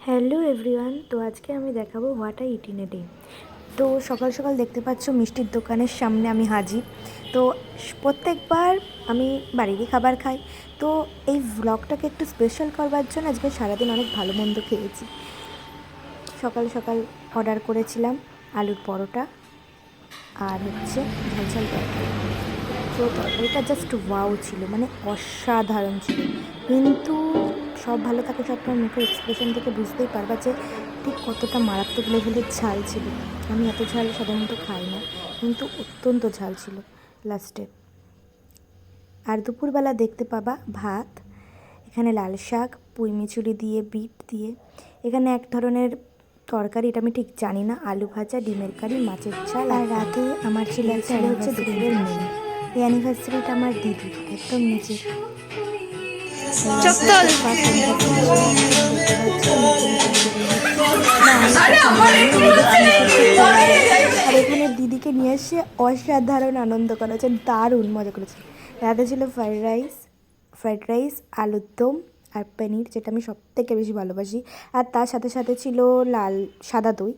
Hello everyone, তো আজকে আমি দেখাবো what I it in a day. তো সকাল সকাল দেখতে পাচ্ছ মিষ্টির দোকানের সামনে আমি হাজির। তো প্রত্যেকবার আমি বাড়িরই খাবার খাই, তো এই ভ্লগটাকে একটু স্পেশাল করবার জন্য আজকে সারাদিন অনেক ভালো মন্দ খেয়েছি। সকাল সকাল অর্ডার করেছিলাম আলুর পরোটা আর হচ্ছে ঝাল ঝাল তরকারি। তো তরকারিটা জাস্ট ওয়াও ছিল, মানে অসাধারণ ছিল। কিন্তু সব ভালো থাকে সব তোমার মুখের এক্সপ্রেশন থেকে বুঝতেই পারবা যে ঠিক কতটা মারাত্মক লেভেলের ঝাল ছিল। আমি এত ঝাল সাধারণত খাই না, কিন্তু অত্যন্ত ঝাল ছিল লাস্টে। আর দুপুরবেলা দেখতে পাবা ভাত, এখানে লাল শাক, পুঁই মিচুরি দিয়ে, বিট দিয়ে, এখানে এক ধরনের তরকারি, এটা আমি ঠিক জানি না, আলু ভাজা, ডিমের কারি, মাছের ঝাল। আর রাতে আমার ছিল হচ্ছে দুপুরের মেনু। এই অ্যানিভার্সারিটা আমার দিদির একদম নিচে। আর এখানে দিদিকে নিয়ে এসে অসাধারণ আনন্দ করা হচ্ছে, দারুণ মজা করেছে। রাতে ছিল ফ্রাইড রাইস, আলুর দম আর পনির, যেটা আমি সব থেকে বেশি ভালোবাসি। আর তার সাথে সাথে ছিল সাদা দই।